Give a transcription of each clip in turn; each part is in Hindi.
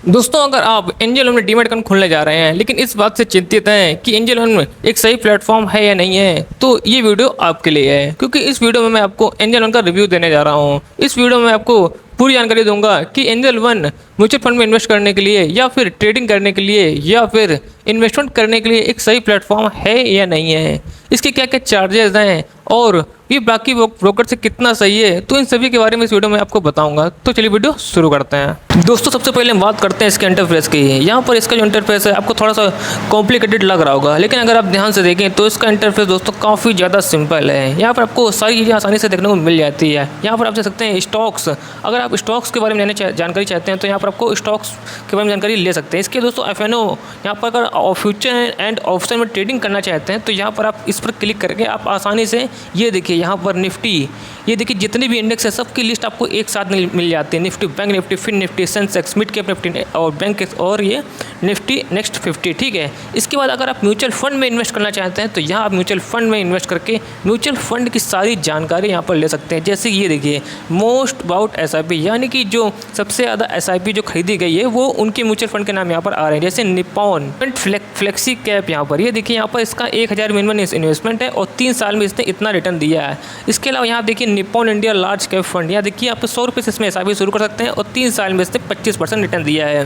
दोस्तों, अगर आप एंजल वन में डीमैट अकाउंट खोलने जा रहे हैं लेकिन इस बात से चिंतित हैं कि एंजल वन में एक सही प्लेटफॉर्म है या नहीं है, तो ये वीडियो आपके लिए है। क्योंकि इस वीडियो में मैं आपको एंजल वन का रिव्यू देने जा रहा हूँ। इस वीडियो में आपको पूरी जानकारी दूंगा कि एंजल वन म्यूचुअल फंड में इन्वेस्ट करने के लिए या फिर ट्रेडिंग करने के लिए या फिर इन्वेस्टमेंट करने के लिए एक सही प्लेटफॉर्म है या नहीं है, इसके क्या क्या चार्जेस हैं और ये बाकी ब्रोकर से कितना सही है, तो इन सभी के बारे में इस वीडियो में आपको बताऊंगा। तो चलिए वीडियो शुरू करते हैं। दोस्तों, सबसे पहले हम बात करते हैं इसके इंटरफेस की। यहाँ पर इसका जो इंटरफेस है आपको थोड़ा सा कॉम्प्लिकेटेड लग रहा होगा, लेकिन अगर आप ध्यान से देखें तो इसका इंटरफेस दोस्तों काफ़ी ज़्यादा सिंपल है। यहाँ पर आपको सारी चीज़ें आसानी से देखने को मिल जाती है। यहाँ पर आप देख सकते हैं स्टॉक्स, अगर आप स्टॉक्स के बारे में जानकारी चाहते हैं तो यहाँ पर आपको स्टॉक्स के बारे में जानकारी ले सकते हैं। इसके दोस्तों FNO, यहाँ पर अगर फ्यूचर एंड ऑप्शन में ट्रेडिंग करना चाहते हैं तो यहाँ पर आप इस पर क्लिक करके आप आसानी से ये देखिए यहाँ पर निफ्टी, ये देखिए जितने भी इंडेक्स है सबकी लिस्ट आपको एक साथ मिल जाती है। Nifty, bank Nifty, fin Nifty, Sensex, mid cap Nifty और बैंक और ये निफ्टी नेक्स्ट 50, ठीक है। इसके बाद अगर आप म्यूचुअल फंड में इन्वेस्ट करना चाहते हैं तो यहाँ आप म्यूचुअल फंड में इन्वेस्ट करके म्यूचुअल फंड की सारी जानकारी यहाँ पर ले सकते हैं। जैसे ये देखिए मोस्ट अबाउट SIP, यानी कि जो सबसे ज़्यादा SIP जो खरीदी गई है वो उनके म्यूचुअल फंड के नाम यहाँ पर आ रहे हैं। जैसे निप्पॉन फ्लेक्सी कैप, यहाँ पर ये देखिए यहाँ पर इसका 1000 मिनिमम इन्वेस्टमेंट है और 3 साल में इसने इतना रिटर्न दिया है। इसके अलावा यहाँ देखिए Nippon India large cap fund, यहाँ देखिए आप 100 रुपये से इसमें SIP शुरू कर सकते हैं और 3 साल में इसने 25% रिटर्न दिया है।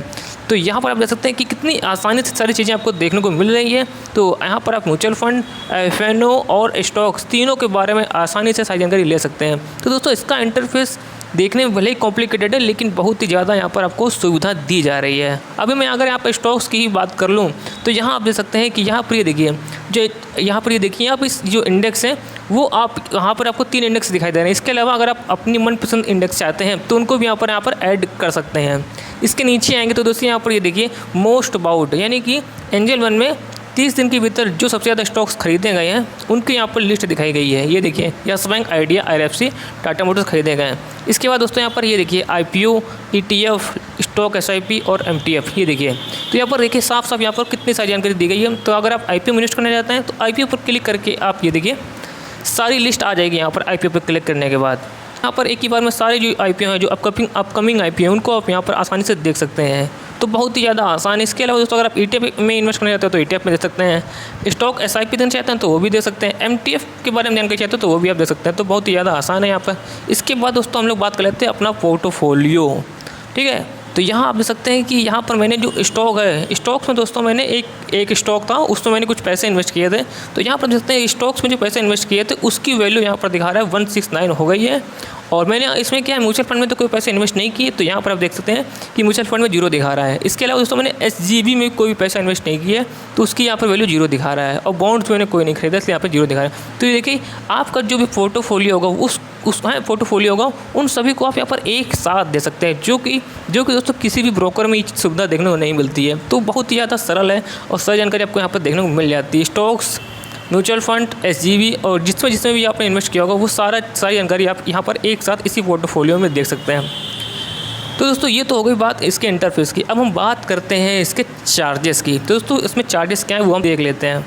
तो यहाँ पर आप देख सकते हैं कि कितनी आसानी से सारी चीज़ें आपको देखने को मिल रही है। तो यहाँ पर आप म्यूचुअल फंड, FNO और स्टॉक्स तीनों के बारे में आसानी से सारी जानकारी ले सकते हैं। तो दोस्तों, इसका इंटरफेस देखने में भले ही कॉम्प्लिकेटेड है लेकिन बहुत ही ज़्यादा यहाँ पर आपको सुविधा दी जा रही है। अभी मैं अगर यहाँ पर स्टॉक्स की ही बात कर लूँ तो यहाँ आप देख सकते हैं कि यहाँ पर ये देखिए यहाँ पर इस जो इंडेक्स है वो आप यहाँ पर आपको 3 इंडेक्स दिखाई दे रहे हैं। इसके अलावा अगर आप अपनी मनपसंद इंडेक्स चाहते हैं तो उनको भी यहाँ पर ऐड कर सकते हैं। इसके नीचे आएंगे तो दोस्तों यहाँ पर ये देखिए मोस्ट अबाउट, यानी कि एंजल वन में 30 दिन के भीतर जो सबसे ज़्यादा स्टॉक्स खरीदे गए हैं उनकी यहाँ पर लिस्ट दिखाई गई है। ये देखिए yes bank, idea, IRFC, Tata Motors खरीदे गए हैं। इसके बाद दोस्तों यहाँ पर ये देखिए IPO, ETF, स्टॉक SIP और MTF, ये देखिए। तो यहाँ पर देखिए साफ साफ यहाँ पर कितनी सारी जानकारी दी गई है। तो अगर आप IPO में इन्वेस्ट करना चाहते हैं तो IPO पर क्लिक करके आप ये देखिए सारी लिस्ट आ जाएगी। यहाँ पर IPO पर क्लिक करने के बाद यहाँ पर एक ही बार में सारे जो IPO हैं, जो अपकमिंग IPO हैं, उनको आप यहाँ पर आसानी से देख सकते हैं। तो बहुत ही ज़्यादा आसान है। इसके अलावा दोस्तों अगर आप ETF में इन्वेस्ट करना चाहते हैं तो ETF में दे सकते हैं। स्टॉक SIP देना चाहते हैं तो वो भी दे सकते हैं। MTF के बारे में जानकारी चाहते हैं तो वो भी आप दे सकते हैं। तो बहुत ही ज़्यादा आसान है यहाँ पर। इसके बाद दोस्तों हम लोग बात कर लेते हैं अपना पोर्टफोलियो, ठीक है। तो यहाँ आप देख सकते हैं कि यहाँ पर मैंने जो स्टॉक है, स्टॉक्स में दोस्तों मैंने एक स्टॉक था उसमें मैंने कुछ पैसे इन्वेस्ट किए थे। तो यहाँ पर देख सकते हैं स्टॉक्स में जो पैसे इन्वेस्ट किए थे उसकी वैल्यू यहाँ पर दिखा रहा है 169 हो गई है। और मैंने इसमें क्या है, म्यूचुअल फंड में तो कोई पैसे इन्वेस्ट नहीं किए, तो यहाँ पर आप देख सकते हैं कि म्यूचुअल फंड में 0 दिखा रहा है। इसके अलावा दोस्तों मैंने SGB में कोई भी पैसा इन्वेस्ट नहीं किया तो उसकी यहाँ पर वैल्यू 0 दिखा रहा है। और बॉन्ड्स मैंने कोई नहीं खरीदा इसलिए यहाँ पर 0 दिखा रहा है। तो ये देखिए आपका जो भी पोर्टफोलियो होगा उस पोर्टफोलियो होगा उन सभी को आप यहाँ पर एक साथ दे सकते हैं, जो कि दोस्तों किसी भी ब्रोकर में ये सुविधा देखने को नहीं मिलती है। तो बहुत ही ज़्यादा सरल है और सारी जानकारी आपको यहाँ पर देखने को मिल जाती है। स्टॉक्स, म्यूचुअल फंड, SGB और जिसमें भी आपने इन्वेस्ट किया होगा वो सारी जानकारी आप यहाँ पर एक साथ इसी पोर्टफोलियो में देख सकते हैं। तो दोस्तों ये तो हो गई बात इसके इंटरफेस की। अब हम बात करते हैं इसके चार्जेस की। तो दोस्तों इसमें चार्जेस क्या है वो हम देख लेते हैं।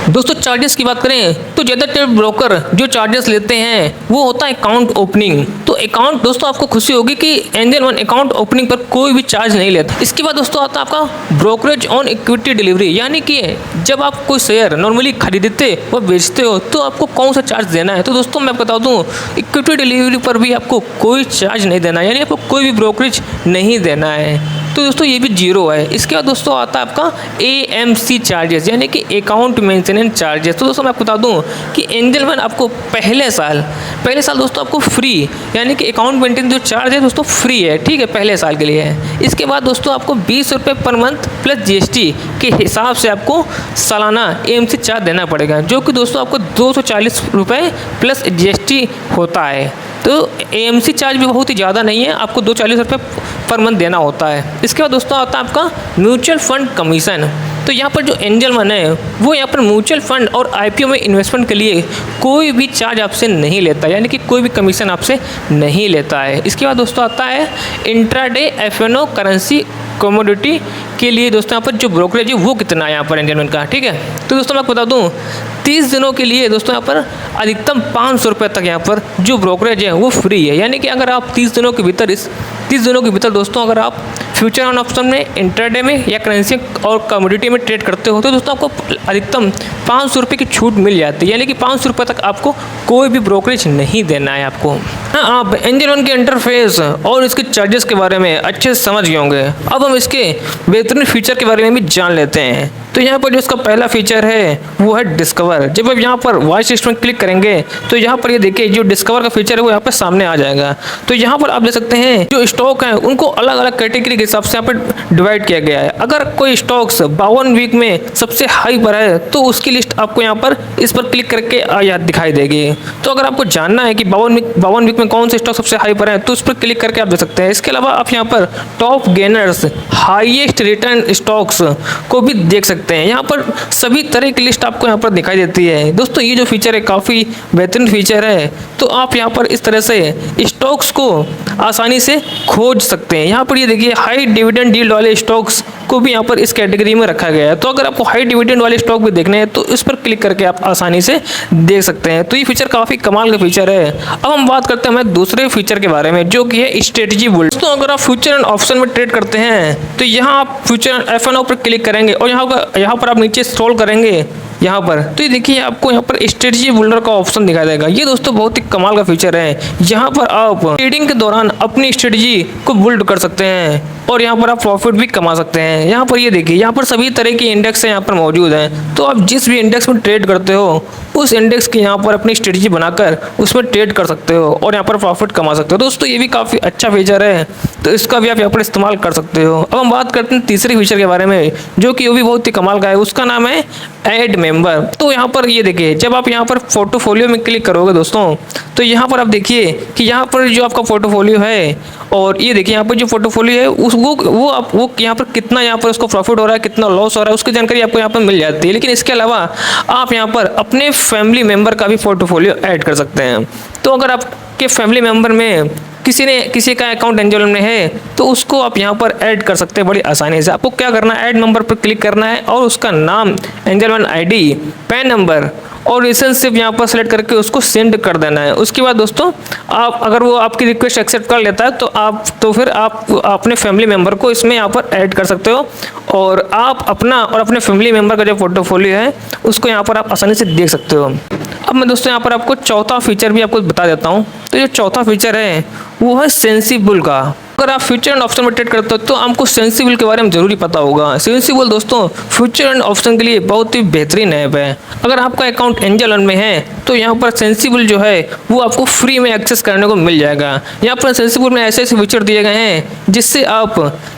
दोस्तों चार्जेस की बात करें तो ज़्यादातर ब्रोकर जो चार्जेस लेते हैं वो होता है अकाउंट ओपनिंग। तो अकाउंट दोस्तों आपको खुशी होगी कि एंजल वन अकाउंट ओपनिंग पर कोई भी चार्ज नहीं लेता। इसके बाद दोस्तों आता है आपका ब्रोकरेज ऑन इक्विटी डिलीवरी, यानी कि जब आप कोई शेयर नॉर्मली खरीदते व बेचते हो तो आपको कौन सा चार्ज देना है। तो दोस्तों मैं बता दूँ इक्विटी डिलीवरी पर भी आपको कोई चार्ज नहीं देना है, यानी आपको कोई भी ब्रोकरेज नहीं देना है। तो दोस्तों ये भी 0 है। इसके बाद दोस्तों आता है आपका AMC चार्जेस, यानी कि अकाउंट मेंटेनेंस चार्जेस। तो दोस्तों मैं आपको बता दूं कि एंजल वन आपको पहले साल दोस्तों आपको फ्री, यानी कि अकाउंट मेंटेनेंस जो चार्ज है दोस्तों फ्री है, ठीक है, पहले साल के लिए है। इसके बाद दोस्तों आपको 20 रुपये पर मंथ प्लस GST के हिसाब से आपको सालाना AMC चार्ज देना पड़ेगा, जो कि दोस्तों आपको 240 रुपये प्लस GST होता है। तो AMC चार्ज भी बहुत ही ज़्यादा नहीं है, आपको 240 रुपये पर मंथ देना होता है। इसके बाद दोस्तों आता है आपका म्यूचुअल फंड कमीशन। तो यहाँ पर जो एंजल वन है वो यहाँ पर म्यूचुअल फंड और IPO में इन्वेस्टमेंट के लिए कोई भी चार्ज आपसे नहीं लेता, यानी कि कोई भी कमीशन आपसे नहीं लेता है। इसके बाद दोस्तों आता है इंट्राडे FNO करेंसी कमोडिटी के लिए दोस्तों यहाँ पर जो ब्रोकरेज है वो कितना है यहाँ पर एंजल वन का, ठीक है। तो दोस्तों मैं आपको बता दूँ 30 दिनों के लिए दोस्तों यहाँ पर अधिकतम 500 रुपये तक यहाँ पर जो ब्रोकरेज है वो फ्री है, यानी कि अगर आप 30 दिनों के भीतर दोस्तों अगर आप फ्यूचर ऑन ऑप्शन में, इंट्राडे में या करेंसी और कमोडिटी में ट्रेड करते हो तो दोस्तों आपको अधिकतम 500 रुपये की छूट मिल जाती है, यानी कि 500 रुपये तक आपको कोई भी ब्रोकरेज नहीं देना है आपको। हाँ, आप एंजल वन के इंटरफेस और इसके चार्जेस के बारे में अच्छे से समझ गए होंगे। अब हम इसके बेहतरीन फीचर के बारे में भी जान लेते हैं। तो यहाँ पर जो इसका पहला फीचर है वो है डिस्कवर। जब आप यहाँ पर वॉइस असिस्टेंट क्लिक करेंगे तो यहाँ पर ये देखिए जो डिस्कवर का फीचर है वो यहाँ पर सामने आ जाएगा। तो यहाँ पर आप देख सकते हैं जो स्टॉक हैं उनको अलग अलग कैटेगरी के हिसाब से यहाँ पर डिवाइड किया गया है। अगर कोई स्टॉक्स 52 वीक में सबसे हाई पर है तो उसकी लिस्ट आपको यहाँ पर इस पर क्लिक करके दिखाई देगी। तो अगर आपको जानना है कि 52 वीक में कौन से स्टॉक सबसे हाई पर है तो उस पर क्लिक करके आप देख सकते हैं। इसके अलावा आप यहाँ पर top gainers, highest return stocks को भी देख सकते हैं। यहाँ पर सभी तरह की लिस्ट आपको यहाँ पर दिखाई देती है। दोस्तों ये जो फीचर है काफ़ी बेहतरीन फीचर है। तो आप यहाँ पर इस तरह से स्टॉक्स को आसानी से खोज सकते हैं। यहाँ पर ये देखिए हाई डिविडेंड यील्ड वाले स्टॉक्स को भी यहाँ पर इस कैटेगरी में रखा गया है। तो अगर आपको हाई डिविडेंड वाले स्टॉक भी देखने हैं तो इस पर क्लिक करके आप आसानी से देख सकते हैं। तो ये फीचर काफ़ी कमाल का फीचर है। अब हम बात करते हैं हमारे दूसरे फीचर के बारे में जो कि है स्ट्रेटजी बुल्स। तो अगर आप फ्यूचर एंड ऑप्शन में ट्रेड करते हैं तो यहाँ आप फ्यूचर F&O पर क्लिक करेंगे और यहाँ पर आप नीचे स्क्रॉल करेंगे यहाँ पर तो ये देखिए आपको यहाँ पर स्ट्रेटजी बिल्डर का ऑप्शन दिखाई देगा। ये दोस्तों बहुत ही कमाल का फीचर है। यहाँ पर आप ट्रेडिंग के दौरान अपनी स्ट्रेटजी को बिल्ड कर सकते हैं और यहाँ पर आप प्रॉफिट भी कमा सकते हैं। यहाँ पर ये देखिए यहाँ पर सभी तरह के इंडेक्स यहाँ पर मौजूद हैं। तो आप जिस भी इंडेक्स में ट्रेड करते हो उस इंडेक्स की यहाँ पर अपनी स्ट्रेटजी बनाकर उसमें ट्रेड कर सकते हो और यहाँ पर प्रॉफिट कमा सकते हो। दोस्तों ये भी काफ़ी अच्छा फीचर है, तो इसका भी आप यहाँ पर इस्तेमाल कर सकते हो। अब हम बात करते हैं तीसरे फीचर के बारे में जो कि वो भी बहुत ही कमाल का है। उसका नाम है ऐड मेंबर। तो यहाँ पर ये देखिए जब आप यहाँ पर पोर्टफोलियो में क्लिक करोगे दोस्तों तो यहाँ पर आप देखिए कि यहाँ पर जो आपका पोर्टफोलियो है और ये देखिए यहाँ पर जो पोर्टफोलियो है वो यहाँ पर कितना यहाँ पर उसको प्रॉफिट हो रहा है, कितना लॉस हो रहा है, उसकी जानकारी आपको यहाँ पर मिल जाती है। लेकिन इसके अलावा आप यहाँ पर अपने फैमिली मेम्बर का भी पोर्टफोलियो ऐड कर सकते हैं। तो अगर आपके फैमिली मेम्बर में किसी का अकाउंट एंजल वन में है तो उसको आप यहाँ पर ऐड कर सकते हैं बड़ी आसानी से। आपको क्या करना है, ऐड मेंबर पर क्लिक करना है और उसका नाम, angel one ID, pan number और रिलेशनशिप यहाँ पर सेलेक्ट करके उसको सेंड कर देना है। उसके बाद दोस्तों आप अगर वो आपकी रिक्वेस्ट एक्सेप्ट कर लेता है तो फिर आप अपने फैमिली मेम्बर को इसमें यहाँ पर ऐड कर सकते हो और आप अपना और अपने फैमिली मेम्बर का जो पोर्टफोलियो है उसको यहाँ पर आप आसानी से देख सकते हो। अब मैं दोस्तों यहाँ पर आपको चौथा फीचर भी आपको बता देता हूँ। तो जो चौथा फीचर है वो है सेंसिबल का। अगर आप फ्यूचर एंड ऑप्शन में ट्रेड करते हो तो आपको सेंसिबल के बारे में जरूरी पता होगा। सेंसिबल दोस्तों फ्यूचर एंड ऑप्शन के लिए बहुत ही बेहतरीन ऐप है। अगर आपका अकाउंट एंजल वन में है तो यहाँ पर सेंसिबल जो है वो आपको फ्री में एक्सेस करने को मिल जाएगा। यहाँ पर सेंसिबल में ऐसे ऐसे फीचर दिए गए हैं जिससे आप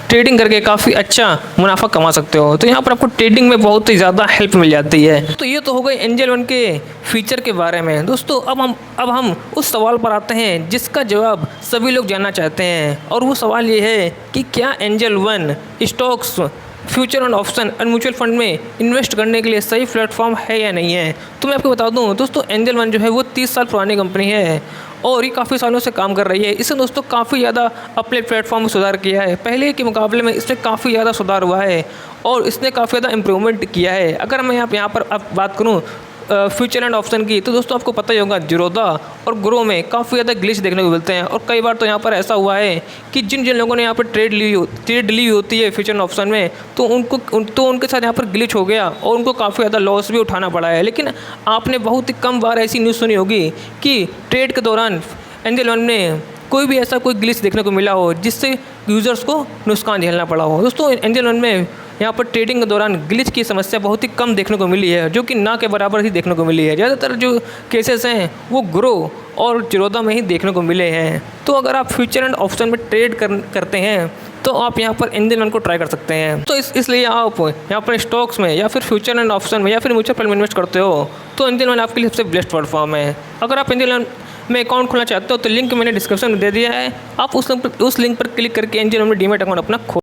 ट्रेडिंग करके काफ़ी अच्छा मुनाफा कमा सकते हो। तो यहाँ पर आपको ट्रेडिंग में बहुत ही ज़्यादा हेल्प मिल जाती है। तो ये तो हो गए एंजल वन के फीचर के बारे में। दोस्तों अब हम उस सवाल पर आते हैं जिसका जवाब सभी लोग जानना चाहते हैं और वो सवाल ये है कि क्या angel one stocks, future and option और म्यूचुअल फंड में इन्वेस्ट करने के लिए सही प्लेटफॉर्म है या नहीं है। तो मैं आपको बता दूं दोस्तों एंजल वन जो है वो 30 साल पुरानी कंपनी है और ये काफ़ी सालों से काम कर रही है। इसने दोस्तों काफ़ी ज़्यादा अपने प्लेटफॉर्म में सुधार किया है। पहले के मुकाबले में इसमें काफ़ी ज़्यादा सुधार हुआ है और इसने काफ़ी ज़्यादा इम्प्रूवमेंट किया है। अगर मैं यहाँ पर अब बात करूँ फ्यूचर एंड ऑप्शन की तो दोस्तों आपको पता ही होगा जीरोधा और ग्रो में काफ़ी ज़्यादा ग्लिच देखने को मिलते हैं और कई बार तो यहाँ पर ऐसा हुआ है कि जिन लोगों ने यहाँ पर ट्रेड ली होती है फ्यूचर एंड ऑप्शन में तो उनके साथ यहाँ पर ग्लिच हो गया और उनको काफ़ी ज़्यादा लॉस भी उठाना पड़ा है। लेकिन आपने बहुत ही कम बार ऐसी न्यूज़ सुनी होगी कि ट्रेड के दौरान एंजल वन में कोई भी ऐसा कोई ग्लिच देखने को मिला हो जिससे यूज़र्स को नुकसान झेलना पड़ा हो। दोस्तों एंजल वन में यहाँ पर ट्रेडिंग के दौरान ग्लिच की समस्या बहुत ही कम देखने को मिली है, जो कि ना के बराबर ही देखने को मिली है। ज़्यादातर जो केसेस हैं वो ग्रो और जीरोधा में ही देखने को मिले हैं। तो अगर आप फ्यूचर एंड ऑप्शन में ट्रेड करते हैं तो आप यहाँ पर एंजल वन को ट्राई कर सकते हैं। तो इसलिए आप यहाँ पर स्टॉक्स में या फिर फ्यूचर एंड ऑप्शन में या फिर म्यूचुअल फंड में इन्वेस्ट करते हो तो एंजल वन आपके लिए सबसे बेस्ट प्लेटफॉर्म है। अगर आप एंजल वन में अकाउंट खोलना चाहते हो तो लिंक मैंने डिस्क्रिप्शन में दे दिया है। आप उस लिंक पर क्लिक करके एंजल वन में डीमैट अकाउंट अपना